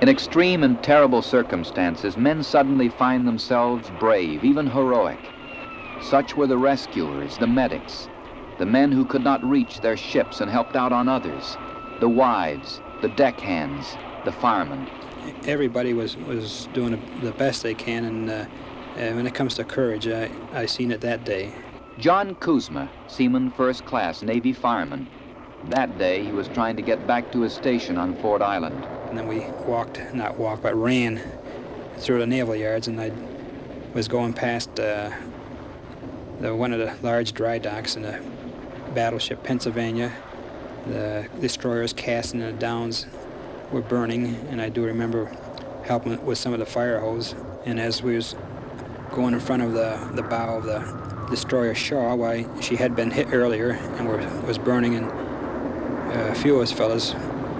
In extreme and terrible circumstances, men suddenly find themselves brave, even heroic. Such were the rescuers, the medics, the men who could not reach their ships and helped out on others, the wives, the deckhands, the firemen. Everybody was doing the best they can, and when it comes to courage, I seen it that day. John Kuzma, seaman first class, Navy fireman. That day, he was trying to get back to his station on Ford Island. And then we ran through the naval yards, and I was going past one of the large dry docks in the battleship Pennsylvania. The destroyers casting in the downs were burning, and I do remember helping with some of the fire hose. And as we was going in front of the bow of the destroyer Shaw, why she had been hit earlier and was burning, and a few of us fellas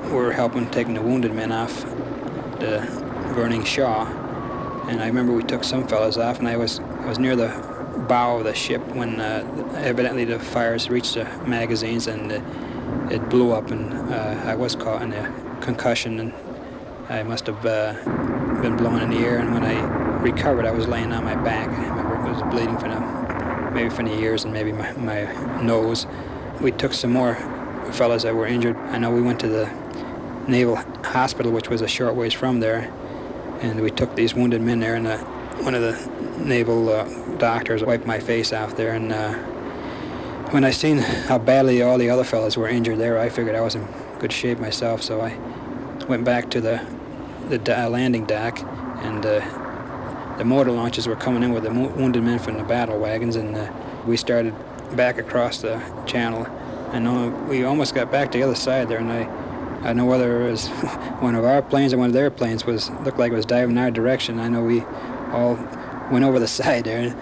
were helping taking the wounded men off the burning Shaw. And I remember we took some fellas off, and I was near the bow of the ship when evidently the fires reached the magazines, and it blew up, and I was caught in a concussion, and I must have been blown in the air. And when I recovered, I was laying on my back. I remember it was bleeding maybe from the ears and maybe my nose. We took some more fellas that were injured. I know we went to the Naval Hospital, which was a short ways from there, and we took these wounded men there, and one of the naval doctors wiped my face off there, and when I seen how badly all the other fellas were injured there, I figured I was in good shape myself, so I went back to the landing dock, and the motor launches were coming in with the wounded men from the battle wagons, and we started back across the channel. I know we almost got back to the other side there, and I don't know whether it was one of our planes or one of their planes looked like it was diving our direction. I know we all went over the side there.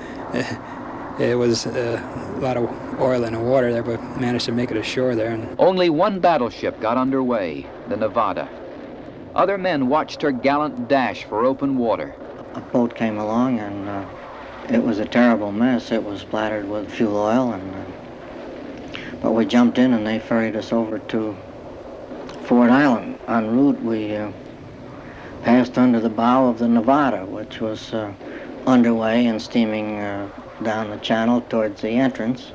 It was a lot of oil in the water there, but managed to make it ashore there. And only one battleship got underway, the Nevada. Other men watched her gallant dash for open water. A boat came along, and it was a terrible mess. It was splattered with fuel oil, but we jumped in, and they ferried us over to Ford Island. En route, we passed under the bow of the Nevada, which was underway and steaming down the channel towards the entrance.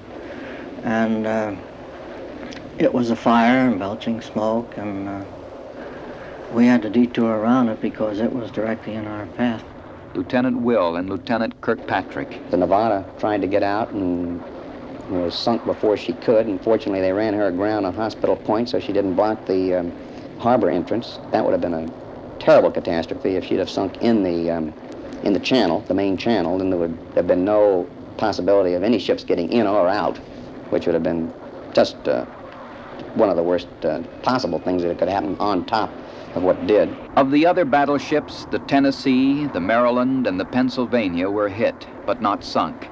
And it was afire and belching smoke, and we had to detour around it because it was directly in our path. Lieutenant Will and Lieutenant Kirkpatrick. The Nevada tried to get out and was sunk before she could, and fortunately they ran her aground on Hospital Point so she didn't block the harbor entrance. That would have been a terrible catastrophe if she'd have sunk in the channel, the main channel. Then there would have been no possibility of any ships getting in or out, which would have been just one of the worst possible things that could happen on top of what did. Of the other battleships, the Tennessee, the Maryland, and the Pennsylvania were hit, but not sunk.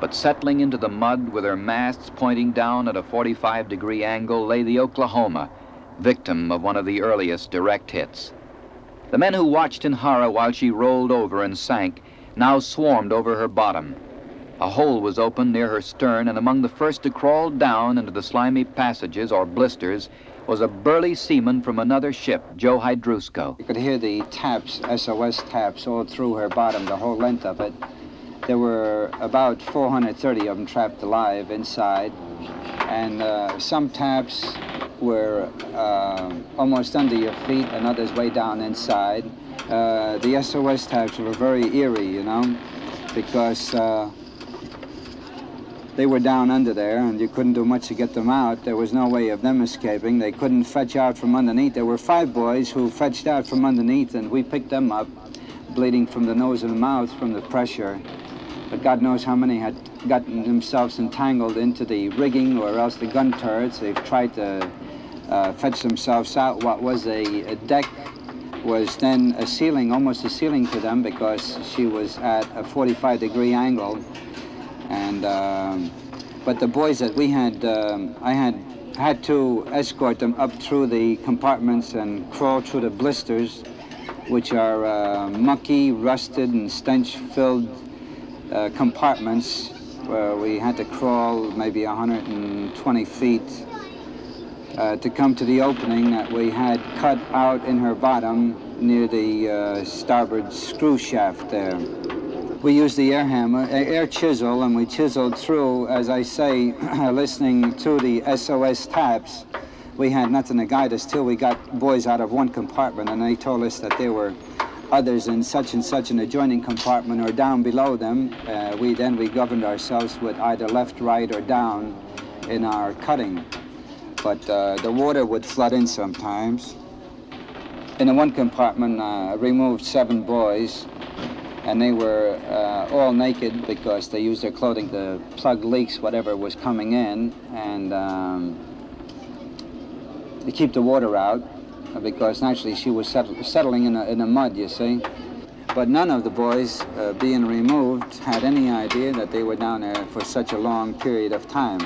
But settling into the mud with her masts pointing down at a 45-degree angle lay the Oklahoma, victim of one of the earliest direct hits. The men who watched in horror while she rolled over and sank now swarmed over her bottom. A hole was opened near her stern, and among the first to crawl down into the slimy passages or blisters was a burly seaman from another ship, Joe Hydrusko. You could hear the taps, SOS taps, all through her bottom, the whole length of it. There were about 430 of them trapped alive inside, and some taps were almost under your feet and others way down inside. The SOS taps were very eerie, you know, because they were down under there and you couldn't do much to get them out. There was no way of them escaping. They couldn't fetch out from underneath. There were 5 boys who fetched out from underneath, and we picked them up, bleeding from the nose and the mouth from the pressure. But God knows how many had gotten themselves entangled into the rigging or else the gun turrets. They've tried to fetch themselves out. What was a deck was then a ceiling, almost a ceiling to them, because she was at a 45-degree angle. And but the boys that we had, I had to escort them up through the compartments and crawl through the blisters, which are mucky, rusted, and stench-filled compartments where we had to crawl maybe 120 feet to come to the opening that we had cut out in her bottom near the starboard screw shaft there. We used the air hammer, air chisel, and we chiseled through, as I say, listening to the SOS taps. We had nothing to guide us till we got boys out of one compartment, and they told us that there were others in such and such an adjoining compartment or down below them. We governed ourselves with either left, right, or down in our cutting. But the water would flood in sometimes. In the one compartment, removed 7 boys, and they were all naked because they used their clothing to plug leaks, whatever was coming in, and to keep the water out, because naturally she was settling in the mud, you see. But none of the boys being removed had any idea that they were down there for such a long period of time,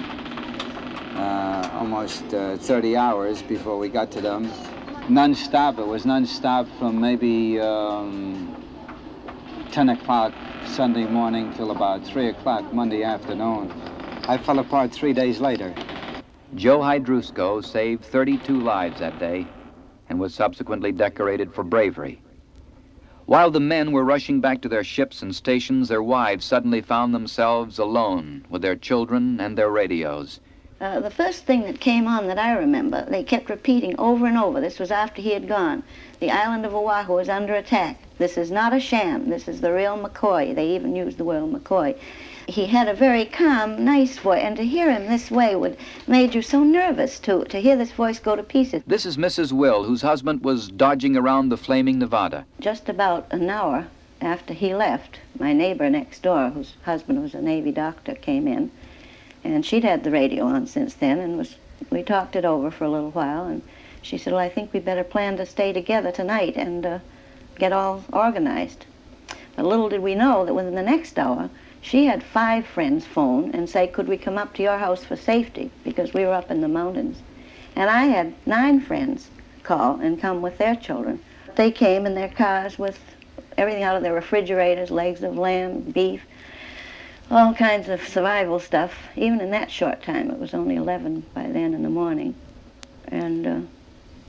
almost 30 hours before we got to them. Non-stop, it was non-stop from maybe 10 o'clock Sunday morning till about 3 o'clock Monday afternoon. I fell apart 3 days later. Joe Hydrusko saved 32 lives that day and was subsequently decorated for bravery. While the men were rushing back to their ships and stations, their wives suddenly found themselves alone with their children and their radios. The first thing that came on that I remember, they kept repeating over and over, this was after he had gone, the island of Oahu is under attack. This is not a sham, this is the real McCoy. They even used the word McCoy. He had a very calm, nice voice, and to hear him this way made you so nervous to hear this voice go to pieces. This is Mrs. Will, whose husband was dodging around the flaming Nevada. Just about an hour after he left, my neighbor next door, whose husband was a Navy doctor, came in, and she'd had the radio on since then, and we talked it over for a little while, and she said, well, I think we better plan to stay together tonight and get all organized. But little did we know that within the next hour, she had 5 friends phone and say, could we come up to your house for safety, because we were up in the mountains. And I had 9 friends call and come with their children. They came in their cars with everything out of their refrigerators, legs of lamb, beef, all kinds of survival stuff. Even in that short time, it was only 11 by then in the morning. And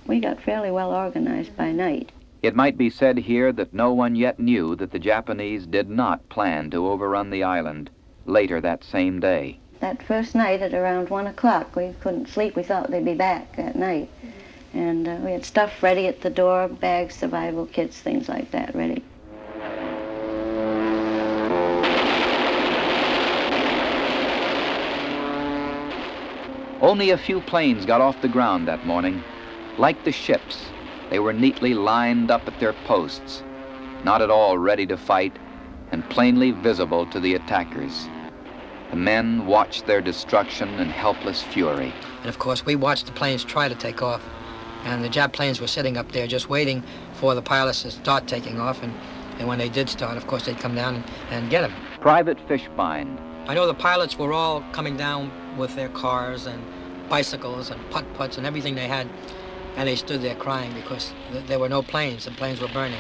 we got fairly well organized by night. It might be said here that no one yet knew that the Japanese did not plan to overrun the island later that same day. That first night at around 1 o'clock, we couldn't sleep. We thought they'd be back that night. And we had stuff ready at the door, bags, survival kits, things like that ready. Only a few planes got off the ground that morning. Like the ships, they were neatly lined up at their posts, not at all ready to fight and plainly visible to the attackers. The men watched their destruction in helpless fury. And of course, we watched the planes try to take off, and the Jap planes were sitting up there just waiting for the pilots to start taking off, and when they did start, of course, they'd come down and get them. Private Fishbein. I know the pilots were all coming down with their cars and bicycles and putt-putts and everything they had, and they stood there crying because there were no planes. The planes were burning.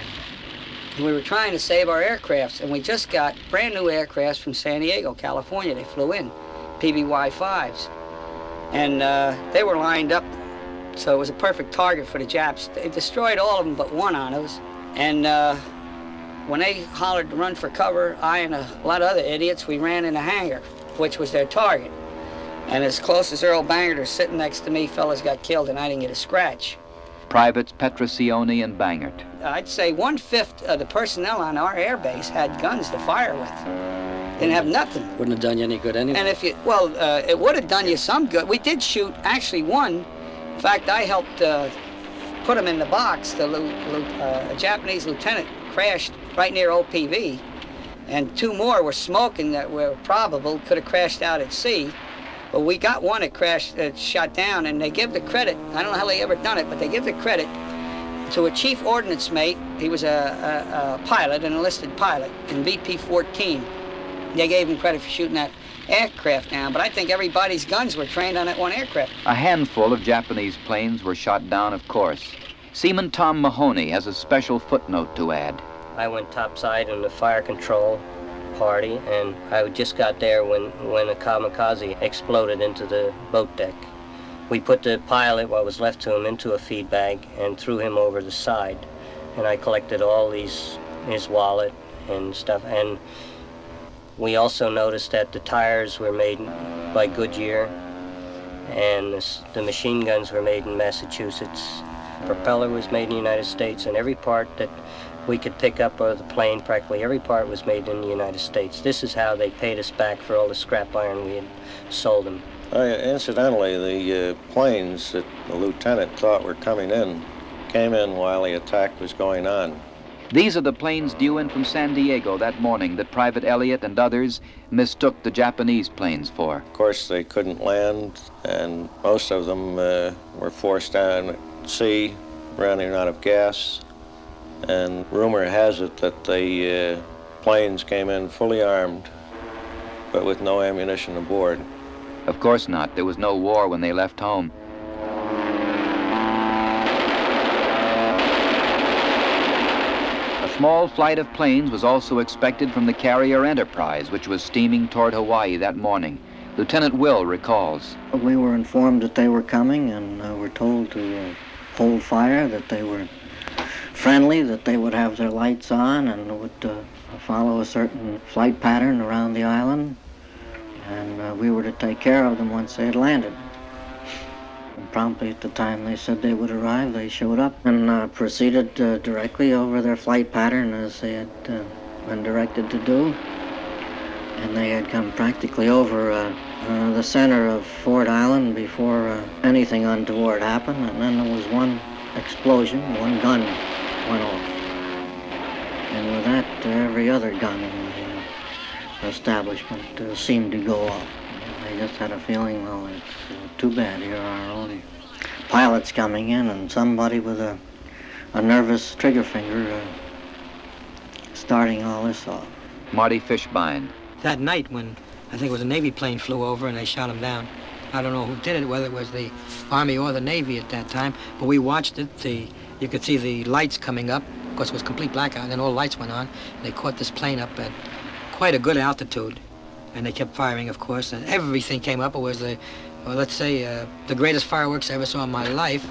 We were trying to save our aircrafts, and we just got brand new aircrafts from San Diego, California. They flew in, PBY-5s, and they were lined up, so it was a perfect target for the Japs. They destroyed all of them but one on us, and when they hollered to run for cover, I and a lot of other idiots, we ran in the hangar, which was their target. And as close as Earl Bangert sitting next to me, fellas got killed, and I didn't get a scratch. Privates Petrosione and Bangert. I'd say 1/5 of the personnel on our air base had guns to fire with. Didn't have nothing. Wouldn't have done you any good anyway. And if you, well, it would have done you some good. We did shoot, actually, one. In fact, I helped put him in the box. A Japanese lieutenant crashed right near OPV, and 2 more were smoking that were probable, could have crashed out at sea. But we got one that crashed, shot down, and they give the credit, I don't know how they ever done it, but they give the credit to a chief ordnance mate. He was a pilot, an enlisted pilot in VP-14. They gave him credit for shooting that aircraft down, but I think everybody's guns were trained on that one aircraft. A handful of Japanese planes were shot down, of course. Seaman Tom Mahoney has a special footnote to add. I went topside in the fire control party, and I just got there when a kamikaze exploded into the boat deck. We put the pilot, what was left to him, into a feed bag and threw him over the side. and I collected all his wallet and stuff. And we also noticed that the tires were made by Goodyear, and the machine guns were made in Massachusetts. Propeller was made in the United States, and every part that we could pick up of the plane, practically every part was made in the United States. This is how they paid us back for all the scrap iron we had sold them. Incidentally, the planes that the lieutenant thought were coming in came in while the attack was going on. These are the planes due in from San Diego that morning that Private Elliott and others mistook the Japanese planes for. Of course, they couldn't land, and most of them were forced down at sea, running out of gas. And rumor has it that the planes came in fully armed, but with no ammunition aboard. Of course not. There was no war when they left home. A small flight of planes was also expected from the carrier Enterprise, which was steaming toward Hawaii that morning. Lieutenant Will recalls. We were informed that they were coming, and were told to hold fire, that they were friendly, that they would have their lights on and would follow a certain flight pattern around the island, and we were to take care of them once they had landed. And promptly at the time they said they would arrive, they showed up and proceeded directly over their flight pattern as they had been directed to do. And they had come practically over the center of Ford Island before anything untoward happened, and then there was one explosion, one gun went off. And with that, every other gun in the establishment seemed to go off. I just had a feeling, well, it's too bad. Here are all the pilots coming in, and somebody with a nervous trigger finger starting all this off. Marty Fishbein. That night when I think it was a Navy plane flew over and they shot him down. I don't know who did it, whether it was the Army or the Navy at that time, but we watched it. You could see the lights coming up. Of course, it was complete blackout, and then all the lights went on. They caught this plane up at quite a good altitude, and they kept firing, of course, and everything came up. It was the greatest fireworks I ever saw in my life.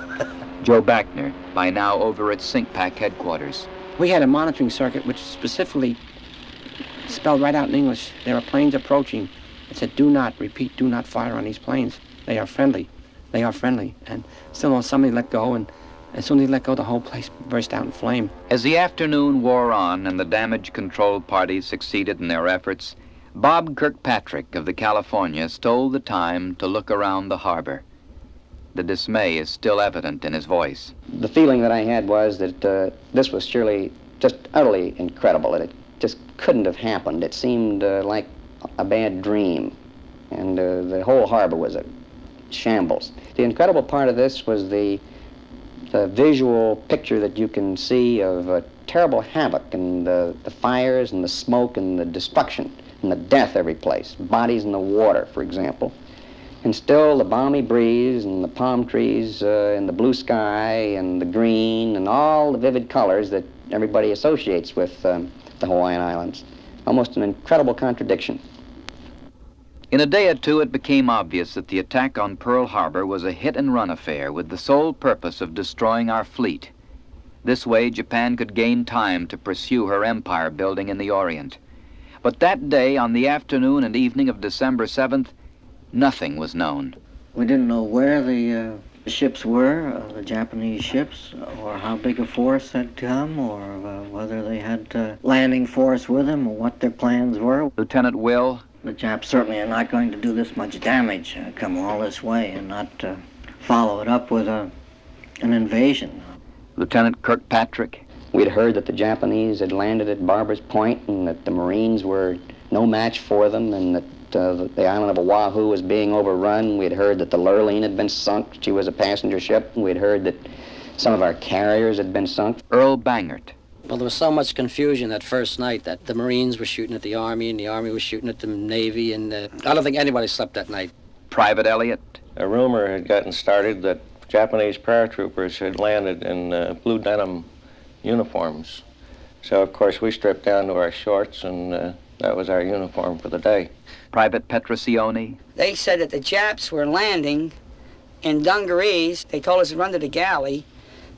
Joe Backner, by now over at SINCPAC headquarters. We had a monitoring circuit which specifically spelled right out in English, there are planes approaching. It said, do not, repeat, do not fire on these planes. They are friendly. They are friendly. And still somebody let go, and as soon as he let go, the whole place burst out in flame. As the afternoon wore on and the damage control parties succeeded in their efforts, Bob Kirkpatrick of the California stole the time to look around the harbor. The dismay is still evident in his voice. The feeling that I had was that this was surely just utterly incredible, that it just couldn't have happened. It seemed like a bad dream, and the whole harbor was a shambles. The incredible part of this was the visual picture that you can see of terrible havoc and the fires and the smoke and the destruction and the death every place, bodies in the water, for example. And still the balmy breeze and the palm trees and the blue sky and the green and all the vivid colors that everybody associates with the Hawaiian Islands. Almost an incredible contradiction. In a day or two, it became obvious that the attack on Pearl Harbor was a hit-and-run affair with the sole purpose of destroying our fleet. This way, Japan could gain time to pursue her empire building in the Orient. But that day, on the afternoon and evening of December 7th, nothing was known. We didn't know where the ships were, the Japanese ships, or how big a force had come, or whether they had landing force with them, or what their plans were. Lieutenant Will. The Japs certainly are not going to do this much damage, come all this way, and not follow it up with an invasion. Lieutenant Kirkpatrick. We'd heard that the Japanese had landed at Barber's Point and that the Marines were no match for them, and that the island of Oahu was being overrun. We'd heard that the Lurline had been sunk. She was a passenger ship. We'd heard that some of our carriers had been sunk. Earl Bangert. Well, there was so much confusion that first night that the Marines were shooting at the Army and the Army was shooting at the Navy, and I don't think anybody slept that night. Private Elliott. A rumor had gotten started that Japanese paratroopers had landed in blue denim uniforms. So, of course, we stripped down to our shorts, and that was our uniform for the day. Private Petrosione. They said that the Japs were landing in dungarees. They told us to run to the galley,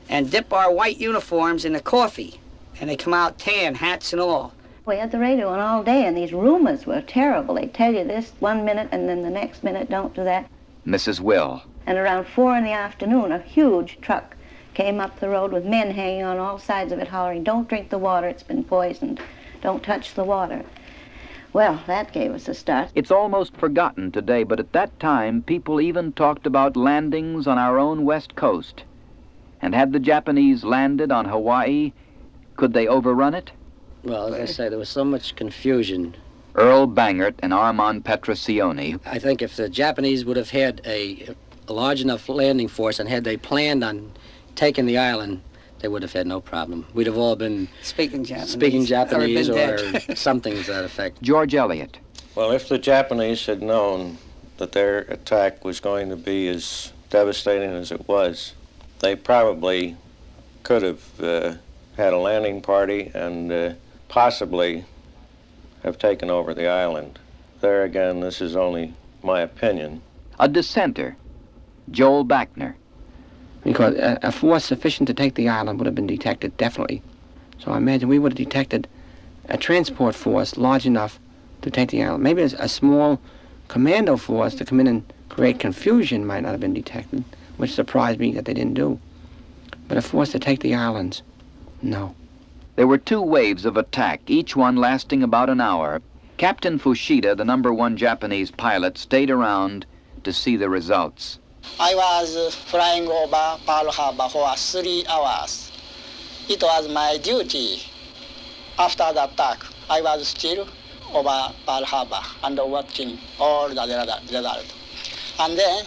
and dip our white uniforms in the coffee, and they come out tan, hats and all. We had the radio on all day, and these rumors were terrible. They tell you this one minute, and then the next minute, don't do that. Mrs. Will. And around 4 in the afternoon, a huge truck came up the road with men hanging on all sides of it, hollering, "Don't drink the water, it's been poisoned. Don't touch the water." Well, that gave us a start. It's almost forgotten today, but at that time, people even talked about landings on our own west coast. And had the Japanese landed on Hawaii, could they overrun it? Well, as I say, there was so much confusion. Earl Bangert and Armand Petracioni. I think if the Japanese would have had a large enough landing force and had they planned on taking the island, they would have had no problem. We'd have all been speaking Japanese or something to that effect. George Eliot. Well, if the Japanese had known that their attack was going to be as devastating as it was, they probably could have had a landing party and possibly have taken over the island. There again, this is only my opinion. A dissenter, Joel Bachner. Because a force sufficient to take the island would have been detected, definitely. So I imagine we would have detected a transport force large enough to take the island. Maybe a small commando force to come in and create confusion might not have been detected, which surprised me that they didn't do. But a force to take the islands, no. There were 2 waves of attack, each one lasting about an hour. Captain Fushida, the #1 Japanese pilot, stayed around to see the results. I was flying over Pearl Harbor for 3 hours. It was my duty. After the attack, I was still over Pearl Harbor and watching all the result. And then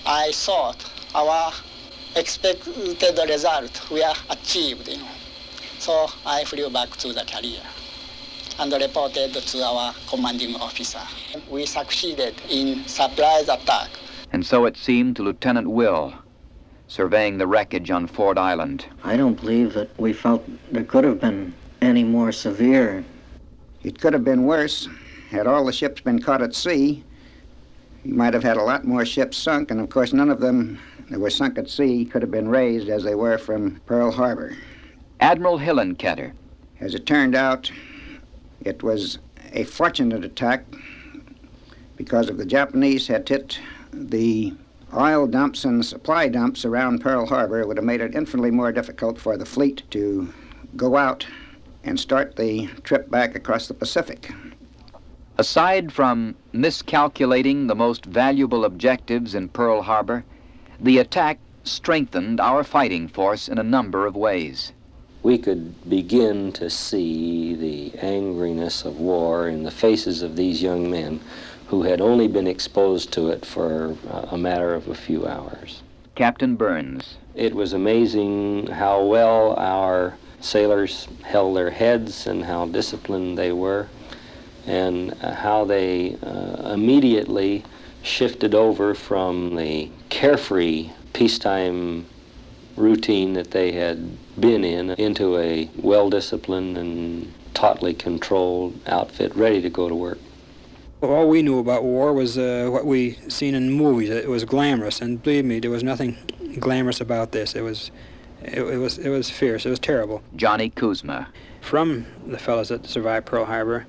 I thought our expected result were achieved. So I flew back to the carrier and reported to our commanding officer. We succeeded in surprise attack. And so it seemed to Lieutenant Will, surveying the wreckage on Ford Island. I don't believe that we felt there could have been any more severe. It could have been worse. Had all the ships been caught at sea, you might have had a lot more ships sunk, and of course none of them that were sunk at sea could have been raised as they were from Pearl Harbor. Admiral Hillenketter. As it turned out, it was a fortunate attack because if the Japanese had hit the oil dumps and supply dumps around Pearl Harbor, it would have made it infinitely more difficult for the fleet to go out and start the trip back across the Pacific. Aside from miscalculating the most valuable objectives in Pearl Harbor, the attack strengthened our fighting force in a number of ways. We could begin to see the angriness of war in the faces of these young men who had only been exposed to it for a matter of a few hours. Captain Burns. It was amazing how well our sailors held their heads and how disciplined they were, and how they immediately shifted over from the carefree peacetime routine that they had been in into a well-disciplined and tautly controlled outfit ready to go to work. All we knew about war was what we seen in movies. It was glamorous, and believe me, there was nothing glamorous about this. It was fierce. It was terrible. Johnny Kuzma. From the fellows that survived Pearl Harbor,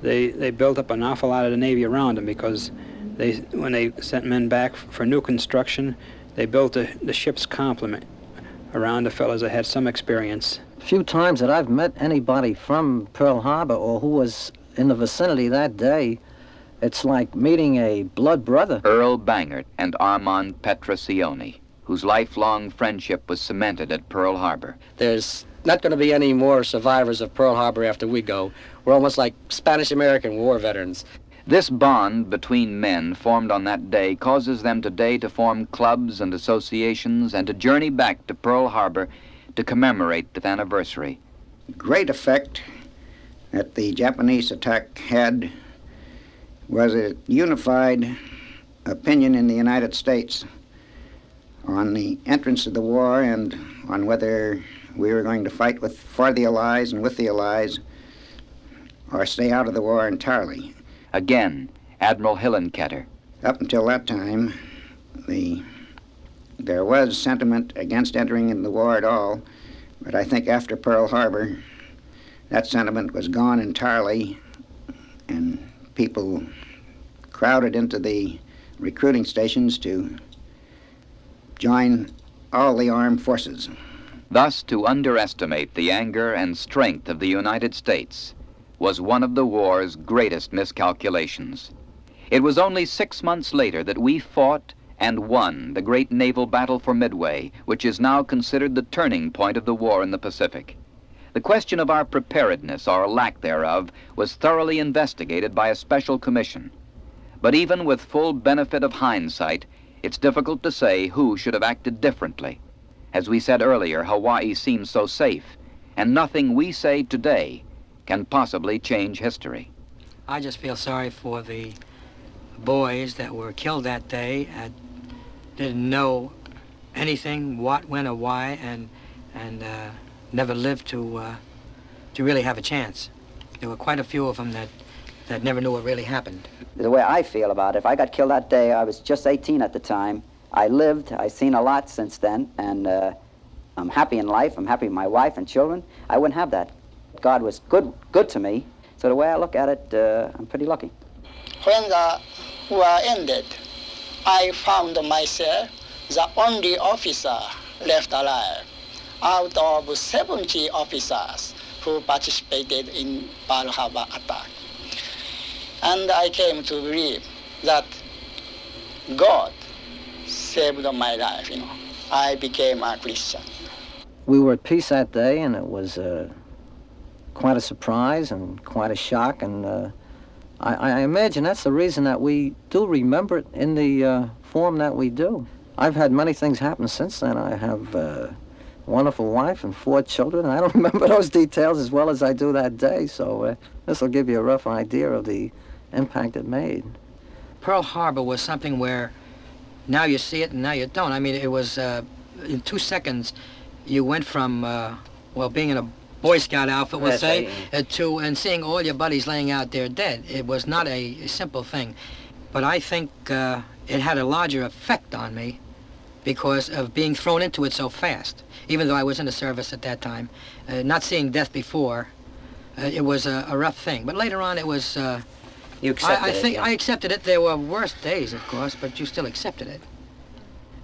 they built up an awful lot of the Navy around them because when they sent men back for new construction, they built the ship's complement around the fellows that had some experience. Few times that I've met anybody from Pearl Harbor or who was in the vicinity that day, it's like meeting a blood brother. Earl Bangert and Armand Petracioni, whose lifelong friendship was cemented at Pearl Harbor. There's not going to be any more survivors of Pearl Harbor after we go. We're almost like Spanish-American war veterans. This bond between men formed on that day causes them today to form clubs and associations and to journey back to Pearl Harbor to commemorate the anniversary. Great effect that the Japanese attack had was a unified opinion in the United States on the entrance of the war and on whether we were going to fight for the Allies and with the Allies or stay out of the war entirely. Again, Admiral Hillenketter. Up until that time, the there was sentiment against entering in the war at all, but I think after Pearl Harbor, that sentiment was gone entirely, and people crowded into the recruiting stations to join all the armed forces. Thus, to underestimate the anger and strength of the United States was one of the war's greatest miscalculations. It was only 6 months later that we fought and won the great naval battle for Midway, which is now considered the turning point of the war in the Pacific. The question of our preparedness, or lack thereof, was thoroughly investigated by a special commission. But even with full benefit of hindsight, it's difficult to say who should have acted differently. As we said earlier, Hawaii seems so safe, and nothing we say today can possibly change history. I just feel sorry for the boys that were killed that day and didn't know anything, what, when, or why, and never lived to really have a chance. There were quite a few of them that never knew what really happened. The way I feel about it, if I got killed that day, I was just 18 at the time. I lived, I've seen a lot since then, and I'm happy in life, I'm happy with my wife and children. I wouldn't have that. God was good to me, so the way I look at it, I'm pretty lucky. When the war ended, I found myself the only officer left alive out of 70 officers who participated in Pearl Harbor attack. And I came to believe that God saved my life, I became a Christian. We were at peace that day, and it was quite a surprise and quite a shock, and I imagine that's the reason that we do remember it in the form that we do. I've had many things happen since then. I have a wonderful wife and 4 children, and I don't remember those details as well as I do that day, so this will give you a rough idea of the impact it made. Pearl Harbor was something where now you see it and now you don't. I mean, it was, in 2 seconds, you went from, being in a Boy Scout outfit, we'll say, and seeing all your buddies laying out there dead. It was not a simple thing. But I think it had a larger effect on me because of being thrown into it so fast. Even though I was in the service at that time, not seeing death before, it was a rough thing. But later on, it was... You accepted it? I accepted it. There were worse days, of course, but you still accepted it.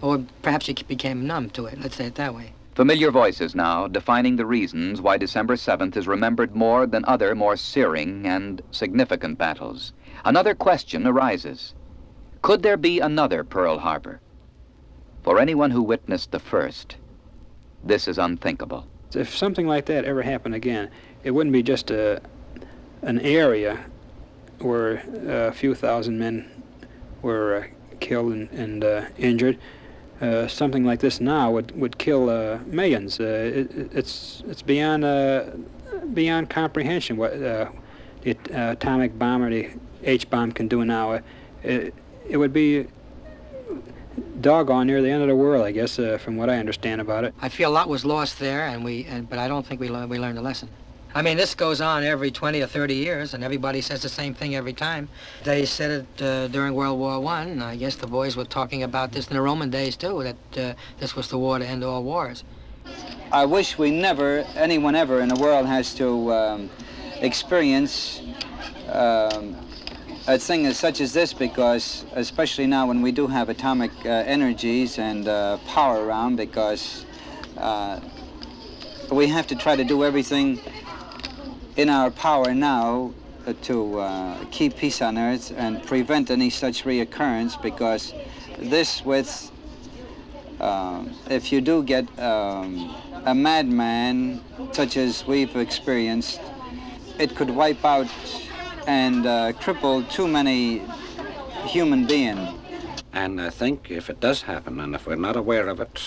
Or perhaps you became numb to it, let's say it that way. Familiar voices now defining the reasons why December 7th is remembered more than other more searing and significant battles. Another question arises. Could there be another Pearl Harbor? For anyone who witnessed the first, this is unthinkable. If something like that ever happened again, it wouldn't be just an area where a few thousand men were killed and injured. Something like this now would kill millions. It's beyond comprehension what the atomic bomb or the H-bomb can do now. It would be doggone near the end of the world, I guess, from what I understand about it. I feel a lot was lost there, but I don't think we learned a lesson. I mean, this goes on every 20 or 30 years, and everybody says the same thing every time. They said it during World War I, and I guess the boys were talking about this in the Roman days, too, that this was the war to end all wars. I wish anyone ever in the world has to experience a thing such as this, because especially now when we do have atomic energies and power around, because we have to try to do everything in our power now to keep peace on Earth and prevent any such reoccurrence, because this if you do get a madman such as we've experienced, it could wipe out and cripple too many human beings. And I think if it does happen, and if we're not aware of it,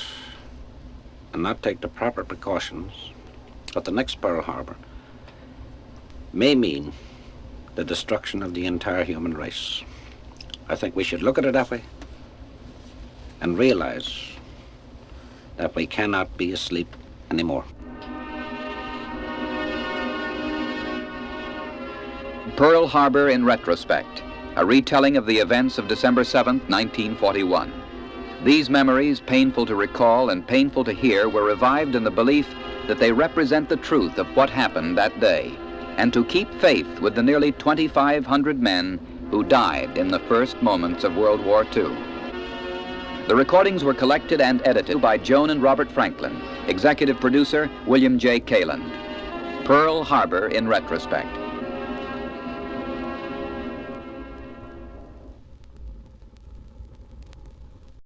and not take the proper precautions, that the next Pearl Harbor may mean the destruction of the entire human race. I think we should look at it that way and realize that we cannot be asleep anymore. Pearl Harbor in Retrospect, a retelling of the events of December 7th, 1941. These memories, painful to recall and painful to hear, were revived in the belief that they represent the truth of what happened that day, and to keep faith with the nearly 2,500 men who died in the first moments of World War II. The recordings were collected and edited by Joan and Robert Franklin, executive producer William J. Kaland. Pearl Harbor in Retrospect.